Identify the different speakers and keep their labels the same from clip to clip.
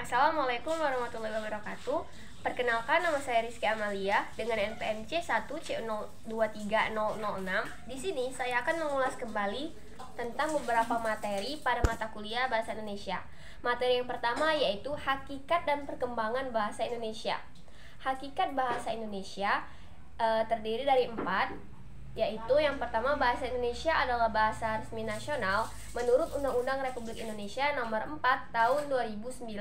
Speaker 1: Assalamualaikum warahmatullahi wabarakatuh. Perkenalkan, nama saya Rizky Amalia dengan NPM C1C023006. Di sini saya akan mengulas kembali tentang beberapa materi pada mata kuliah Bahasa Indonesia. Materi yang pertama yaitu Hakikat dan Perkembangan Bahasa Indonesia. Hakikat Bahasa Indonesia terdiri dari 4, yaitu yang pertama, bahasa Indonesia adalah bahasa resmi nasional menurut Undang-Undang Republik Indonesia Nomor 4 Tahun 2009.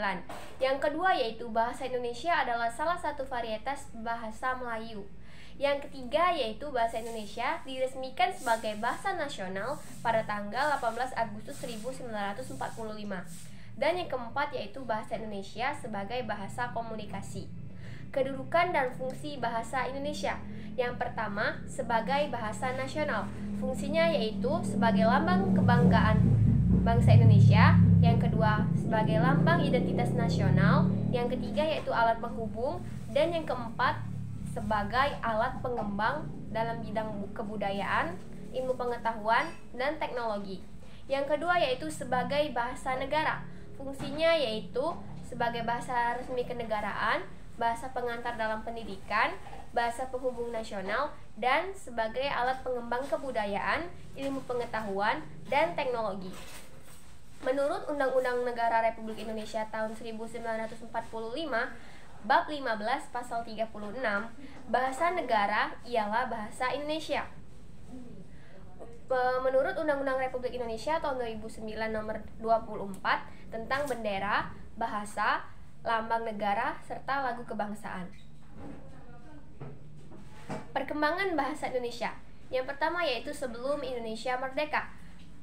Speaker 1: Yang kedua yaitu bahasa Indonesia adalah salah satu varietas bahasa Melayu. Yang ketiga yaitu bahasa Indonesia diresmikan sebagai bahasa nasional pada tanggal 18 Agustus 1945. Dan yang keempat yaitu bahasa Indonesia sebagai bahasa komunikasi. Kedudukan dan fungsi bahasa Indonesia. Yang pertama, sebagai bahasa nasional. Fungsinya yaitu sebagai lambang kebanggaan bangsa Indonesia. Yang kedua, sebagai lambang identitas nasional. Yang ketiga yaitu alat penghubung. Dan yang keempat, sebagai alat pengembang dalam bidang kebudayaan, ilmu pengetahuan, dan teknologi. Yang kedua yaitu sebagai bahasa negara. Fungsinya yaitu sebagai bahasa resmi kenegaraan, bahasa pengantar dalam pendidikan, bahasa penghubung nasional, dan sebagai alat pengembang kebudayaan, ilmu pengetahuan, dan teknologi. Menurut Undang-Undang Negara Republik Indonesia tahun 1945, Bab 15 Pasal 36, bahasa negara ialah bahasa Indonesia. Menurut Undang-Undang Republik Indonesia tahun 2009 Nomor 24 tentang bendera, bahasa, lambang negara, serta lagu kebangsaan. Perkembangan bahasa Indonesia. Yang pertama yaitu sebelum Indonesia merdeka.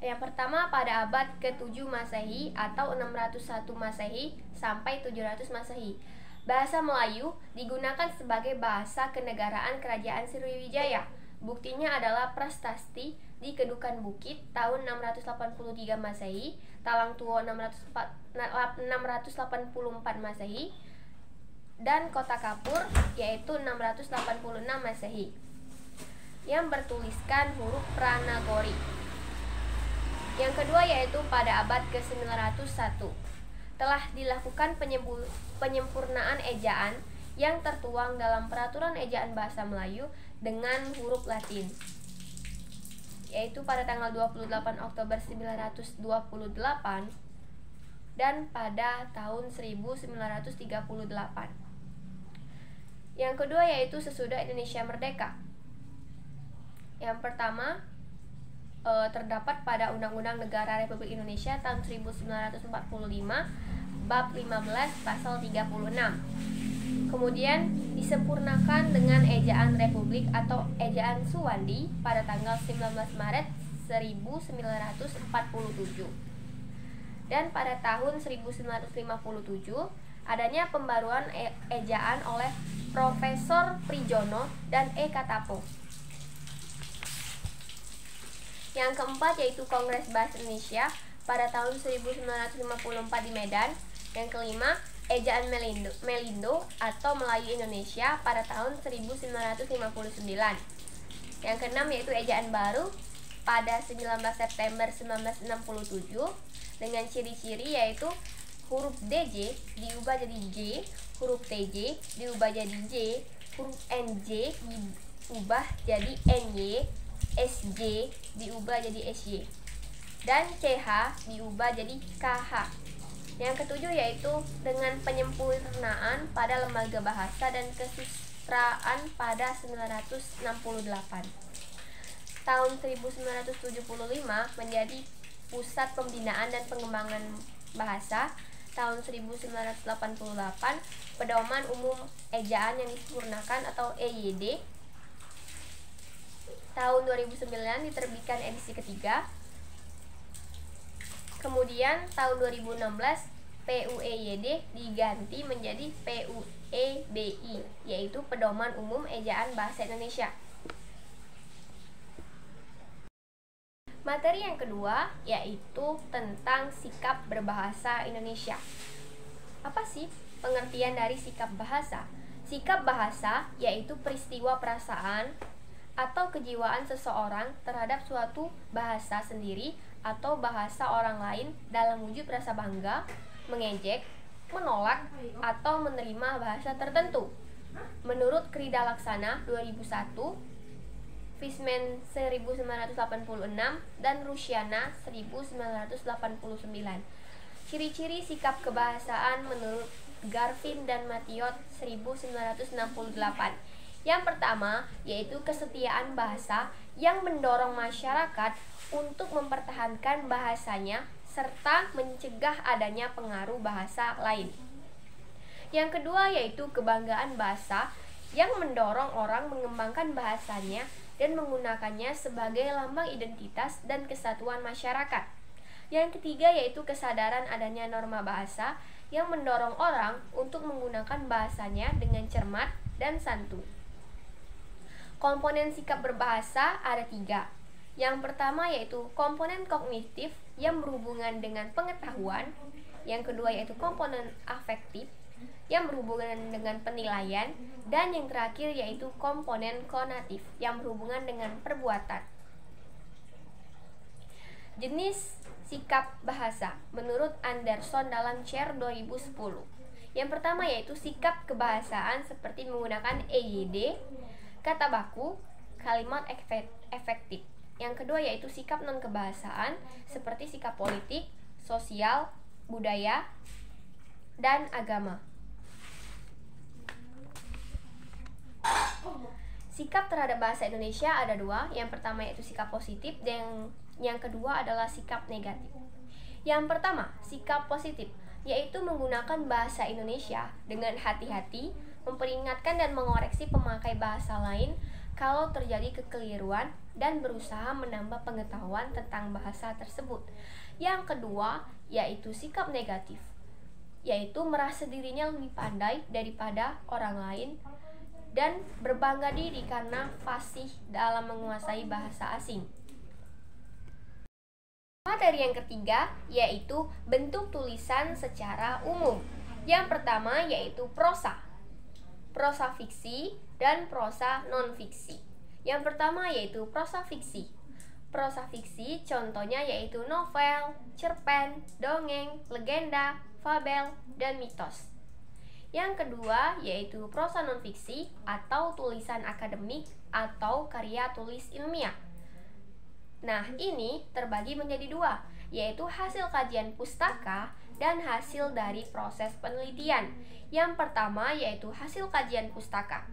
Speaker 1: Yang pertama pada abad ke-7 Masehi atau 601 Masehi sampai 700 Masehi. Bahasa Melayu digunakan sebagai bahasa kenegaraan Kerajaan Sriwijaya. Buktinya adalah prasasti di Kedukan Bukit tahun 683 Masehi, Talang Tuo 684 Masehi, dan Kota Kapur yaitu 686 Masehi, yang bertuliskan huruf Pranagari. Yang kedua yaitu pada abad ke-901 telah dilakukan penyempurnaan ejaan yang tertuang dalam Peraturan Ejaan Bahasa Melayu dengan huruf Latin, yaitu pada tanggal 28 Oktober 1928 dan pada tahun 1938. Yang kedua yaitu sesudah Indonesia merdeka. Yang pertama terdapat pada Undang-Undang Negara Republik Indonesia tahun 1945 Bab 15 Pasal 36. Kemudian disempurnakan dengan ejaan Republik atau ejaan Suwandi pada tanggal 19 Maret 1947. Dan pada tahun 1957 adanya pembaruan ejaan oleh Profesor Prijono dan E. Katapo. Yang keempat yaitu Kongres Bahasa Indonesia pada tahun 1954 di Medan. Yang kelima, ejaan Melindo atau Melayu Indonesia pada tahun 1959. Yang keenam yaitu ejaan baru pada 19 September 1967 dengan ciri-ciri yaitu huruf DJ diubah jadi J, huruf TJ diubah jadi J, huruf NJ diubah jadi NY, SJ diubah jadi SY, dan CH diubah jadi KH. Yang ketujuh yaitu dengan penyempurnaan pada lembaga bahasa dan kesusastraan pada 1968. Tahun 1975 menjadi pusat pembinaan dan pengembangan bahasa. Tahun 1988 pedoman umum ejaan yang disempurnakan atau EYD. Tahun 2009 diterbitkan edisi ketiga. Kemudian tahun 2016 PUEYD diganti menjadi PUEBI, yaitu Pedoman Umum Ejaan Bahasa Indonesia. Materi yang kedua yaitu tentang sikap berbahasa Indonesia. Apa sih pengertian dari sikap bahasa? Sikap bahasa yaitu peristiwa perasaan atau kejiwaan seseorang terhadap suatu bahasa sendiri atau bahasa orang lain dalam wujud rasa bangga, mengejek, menolak atau menerima bahasa tertentu. Menurut Krida Laksana 2001, Fishman 1986, dan Rusiana 1989. Ciri-ciri sikap kebahasaan menurut Garvin dan Mathiot 1968. Yang pertama, yaitu kesetiaan bahasa yang mendorong masyarakat untuk mempertahankan bahasanya serta mencegah adanya pengaruh bahasa lain. Yang kedua, yaitu kebanggaan bahasa yang mendorong orang mengembangkan bahasanya dan menggunakannya sebagai lambang identitas dan kesatuan masyarakat. Yang ketiga, yaitu kesadaran adanya norma bahasa yang mendorong orang untuk menggunakan bahasanya dengan cermat dan santun. Komponen sikap berbahasa ada 3. Yang pertama yaitu komponen kognitif yang berhubungan dengan pengetahuan. Yang kedua yaitu komponen afektif yang berhubungan dengan penilaian. Dan yang terakhir yaitu komponen konatif yang berhubungan dengan perbuatan. Jenis sikap bahasa menurut Anderson dalam Chair 2010. Yang pertama yaitu sikap kebahasaan seperti menggunakan EYD, kata baku, kalimat efektif. Yang kedua yaitu sikap non-kebahasaan seperti sikap politik, sosial, budaya, dan agama. Sikap terhadap bahasa Indonesia ada 2. Yang pertama yaitu sikap positif dan yang kedua adalah sikap negatif. Yang pertama, sikap positif, yaitu menggunakan bahasa Indonesia dengan hati-hati, memperingatkan dan mengoreksi pemakai bahasa lain kalau terjadi kekeliruan dan berusaha menambah pengetahuan tentang bahasa tersebut. Yang kedua, yaitu sikap negatif, yaitu merasa dirinya lebih pandai daripada orang lain dan berbangga diri karena fasih dalam menguasai bahasa asing. Materi yang ketiga yaitu bentuk tulisan secara umum. Yang pertama yaitu prosa fiksi dan prosa non-fiksi. Yang pertama yaitu prosa fiksi. Prosa fiksi contohnya yaitu novel, cerpen, dongeng, legenda, fabel, dan mitos. Yang kedua yaitu prosa non-fiksi atau tulisan akademik atau karya tulis ilmiah. Nah, ini terbagi menjadi 2, yaitu hasil kajian pustaka dan hasil dari proses penelitian. Yang pertama yaitu hasil kajian pustaka.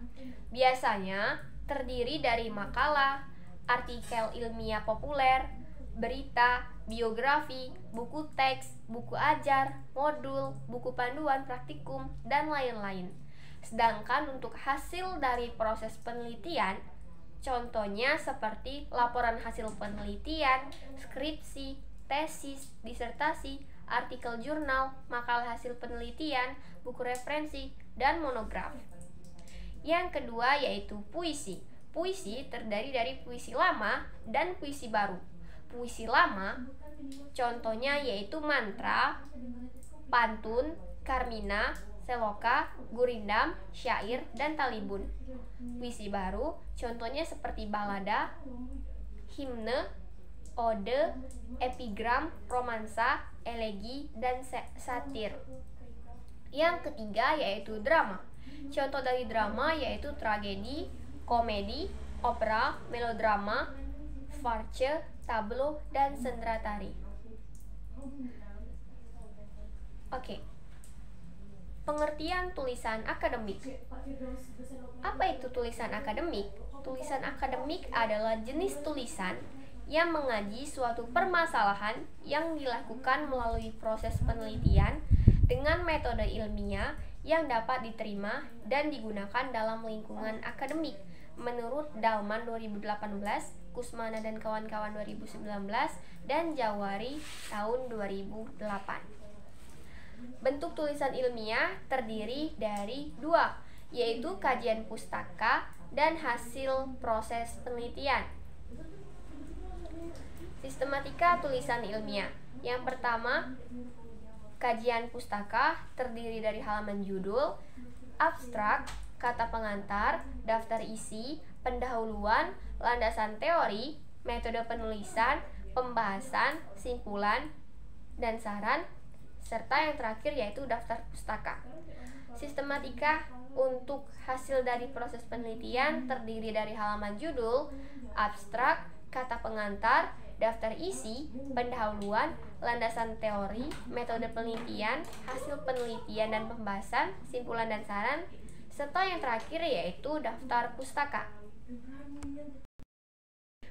Speaker 1: Biasanya terdiri dari makalah, artikel ilmiah populer, berita, biografi, buku teks, buku ajar, modul, buku panduan praktikum, dan lain-lain. Sedangkan untuk hasil dari proses penelitian, contohnya seperti laporan hasil penelitian, skripsi, tesis, disertasi, artikel jurnal, makalah hasil penelitian, buku referensi, dan monograf. Yang kedua yaitu puisi. Puisi terdiri dari puisi lama dan puisi baru. Puisi lama contohnya yaitu mantra, pantun, karmina, seloka, gurindam, syair, dan talibun. Puisi baru contohnya seperti balada, himne, ode, epigram, romansa, elegi, dan satir. Yang ketiga yaitu drama. Contoh dari drama yaitu tragedi, komedi, opera, melodrama, farce, tablo, dan sendera tari. Oke. Pengertian tulisan akademik. Apa itu tulisan akademik? Tulisan akademik adalah jenis tulisan yang mengaji suatu permasalahan yang dilakukan melalui proses penelitian dengan metode ilmiah yang dapat diterima dan digunakan dalam lingkungan akademik. Menurut Dalman 2018, Kusmana dan kawan-kawan 2019, dan Jawari tahun 2008. Bentuk tulisan ilmiah terdiri dari 2, yaitu kajian pustaka dan hasil proses penelitian. Sistematika tulisan ilmiah. Yang pertama, kajian pustaka terdiri dari halaman judul, abstrak, kata pengantar, daftar isi, pendahuluan, landasan teori, metode penulisan, pembahasan, simpulan, dan saran, serta yang terakhir yaitu daftar pustaka. Sistematika untuk hasil dari proses penelitian terdiri dari halaman judul, abstrak, kata pengantar, daftar isi, pendahuluan, landasan teori, metode penelitian, hasil penelitian dan pembahasan, simpulan dan saran, serta yang terakhir yaitu daftar pustaka.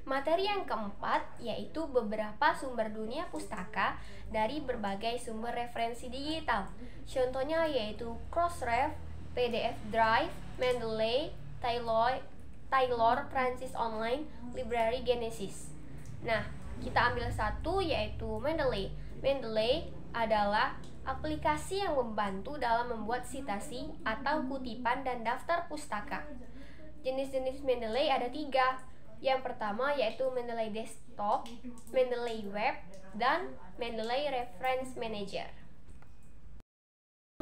Speaker 1: Materi yang keempat yaitu beberapa sumber dunia pustaka dari berbagai sumber referensi digital. Contohnya yaitu Crossref, PDF Drive, Mendeley, Taylor, Francis Online, Library Genesis. Nah, kita ambil satu yaitu Mendeley. Mendeley adalah aplikasi yang membantu dalam membuat sitasi atau kutipan dan daftar pustaka. Jenis-jenis Mendeley ada 3. Yang pertama yaitu Mendeley Desktop, Mendeley Web, dan Mendeley Reference Manager.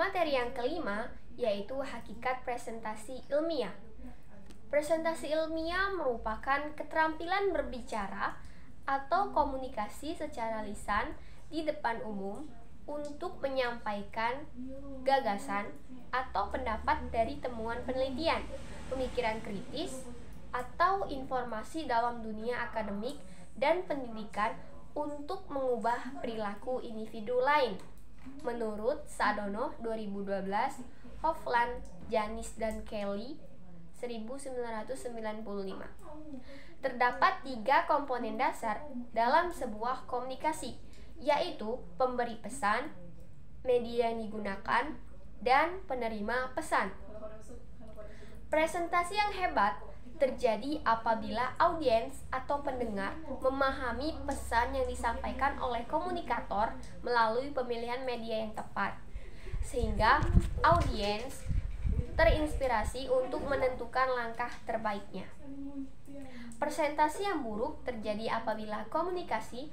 Speaker 1: Materi yang kelima yaitu hakikat presentasi ilmiah. Presentasi ilmiah merupakan keterampilan berbicara atau komunikasi secara lisan di depan umum untuk menyampaikan gagasan atau pendapat dari temuan penelitian, pemikiran kritis, atau informasi dalam dunia akademik dan pendidikan untuk mengubah perilaku individu lain. Menurut Sadono 2012, Hofland, Janis, dan Kelly 1995. Terdapat 3 komponen dasar dalam sebuah komunikasi, yaitu pemberi pesan, media yang digunakan, dan penerima pesan. Presentasi yang hebat terjadi apabila audiens atau pendengar memahami pesan yang disampaikan oleh komunikator melalui pemilihan media yang tepat, sehingga audiens terinspirasi untuk menentukan langkah terbaiknya. Presentasi yang buruk terjadi apabila komunikasi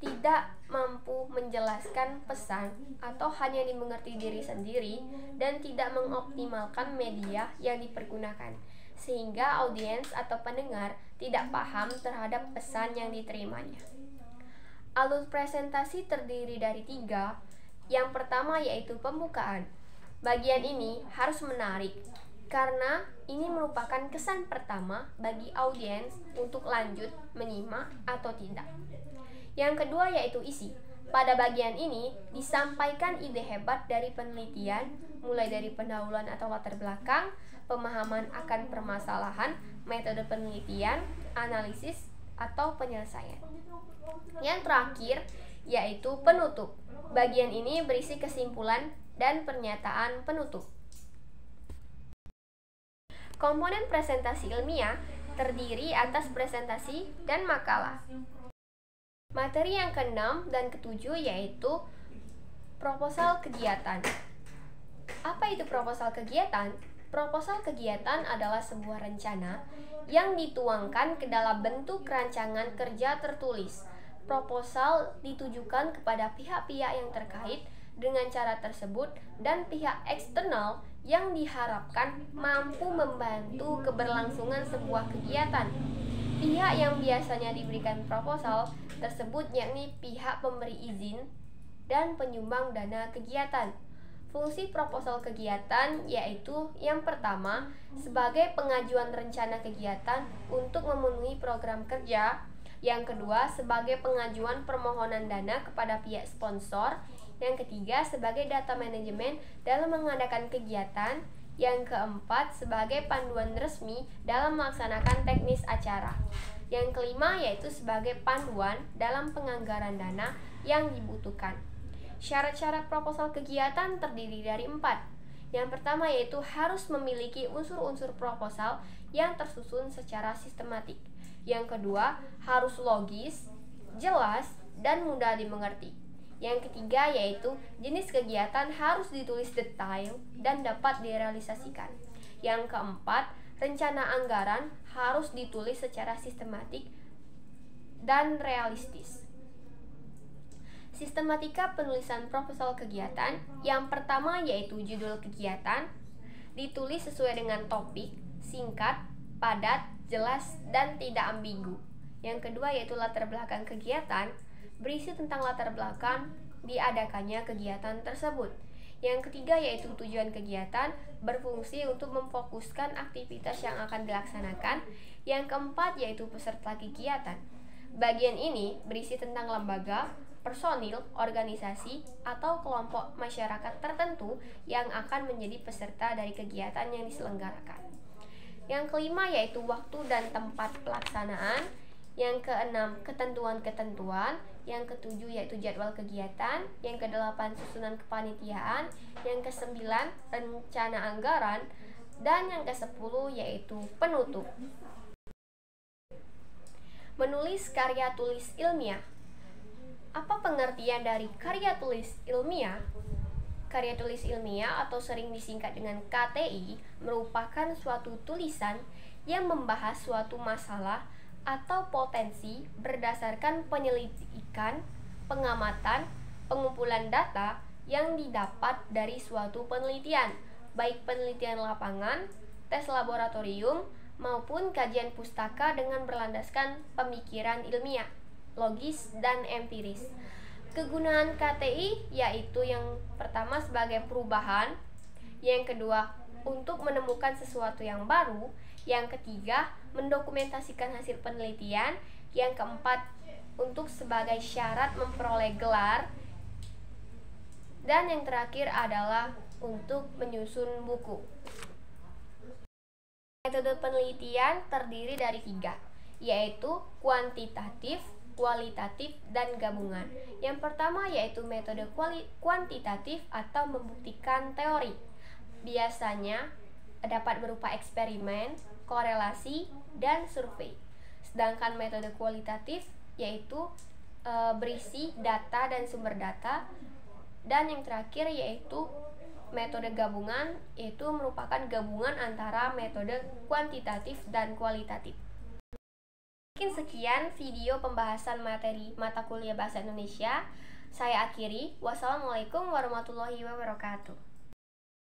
Speaker 1: tidak mampu menjelaskan pesan atau hanya dimengerti diri sendiri dan tidak mengoptimalkan media yang dipergunakan, sehingga audiens atau pendengar tidak paham terhadap pesan yang diterimanya. Alur presentasi terdiri dari 3. Yang pertama yaitu pembukaan. Bagian ini harus menarik karena ini merupakan kesan pertama bagi audiens untuk lanjut menyimak atau tidak. Yang kedua yaitu isi. Pada bagian ini disampaikan ide hebat dari penelitian, mulai dari pendahuluan atau latar belakang, pemahaman akan permasalahan, metode penelitian, analisis, atau penyelesaian. Yang terakhir yaitu penutup. Bagian ini berisi kesimpulan dan pernyataan penutup. Komponen presentasi ilmiah terdiri atas presentasi dan makalah. Materi yang ke-6 dan ke-7 yaitu proposal kegiatan. Apa itu proposal kegiatan? Proposal kegiatan adalah sebuah rencana yang dituangkan ke dalam bentuk rancangan kerja tertulis. Proposal ditujukan kepada pihak-pihak yang terkait dengan cara tersebut dan pihak eksternal yang diharapkan mampu membantu keberlangsungan sebuah kegiatan. Pihak yang biasanya diberikan proposal tersebut yakni pihak pemberi izin dan penyumbang dana kegiatan. Fungsi proposal kegiatan yaitu yang pertama sebagai pengajuan rencana kegiatan untuk memenuhi program kerja, yang kedua sebagai pengajuan permohonan dana kepada pihak sponsor, yang ketiga sebagai data manajemen dalam mengadakan kegiatan, yang keempat sebagai panduan resmi dalam melaksanakan teknis acara, yang kelima yaitu sebagai panduan dalam penganggaran dana yang dibutuhkan. Syarat-syarat proposal kegiatan terdiri dari 4. Yang pertama yaitu harus memiliki unsur-unsur proposal yang tersusun secara sistematik. Yang kedua, harus logis, jelas, dan mudah dimengerti. Yang ketiga yaitu jenis kegiatan harus ditulis detail dan dapat direalisasikan. Yang keempat, rencana anggaran harus ditulis secara sistematik dan realistis. Sistematika penulisan proposal kegiatan. Yang pertama yaitu judul kegiatan, ditulis sesuai dengan topik, singkat, padat, jelas, dan tidak ambigu. Yang kedua yaitu latar belakang kegiatan, berisi tentang latar belakang, diadakannya kegiatan tersebut. Yang ketiga yaitu tujuan kegiatan, berfungsi untuk memfokuskan aktivitas yang akan dilaksanakan. Yang keempat yaitu peserta kegiatan. Bagian ini berisi tentang lembaga, personil, organisasi, atau kelompok masyarakat tertentu yang akan menjadi peserta dari kegiatan yang diselenggarakan. Yang kelima yaitu waktu dan tempat pelaksanaan. Yang keenam, ketentuan-ketentuan. Yang ketujuh yaitu jadwal kegiatan. Yang kedelapan, susunan kepanitiaan. Yang kesembilan, rencana anggaran. Dan yang kesepuluh yaitu penutup. Menulis karya tulis ilmiah. Apa pengertian dari karya tulis ilmiah? Karya tulis ilmiah atau sering disingkat dengan KTI merupakan suatu tulisan yang membahas suatu masalah atau potensi berdasarkan penyelidikan, pengamatan, pengumpulan data yang didapat dari suatu penelitian, baik penelitian lapangan, tes laboratorium, maupun kajian pustaka dengan berlandaskan pemikiran ilmiah, logis, dan empiris. Kegunaan KTI yaitu yang pertama sebagai perubahan, yang kedua untuk menemukan sesuatu yang baru, yang ketiga mendokumentasikan hasil penelitian, yang keempat untuk sebagai syarat memperoleh gelar, dan yang terakhir adalah untuk menyusun buku. Metode penelitian terdiri dari 3, yaitu kuantitatif, kualitatif, dan gabungan. Yang pertama yaitu metode kuantitatif atau membuktikan teori. Biasanya dapat berupa eksperimen, korelasi, dan survei. Sedangkan metode kualitatif yaitu berisi data dan sumber data. Dan yang terakhir yaitu metode gabungan, yaitu merupakan gabungan antara metode kuantitatif dan kualitatif. Mungkin sekian video pembahasan materi mata kuliah Bahasa Indonesia. Saya akhiri. Wassalamualaikum warahmatullahi wabarakatuh.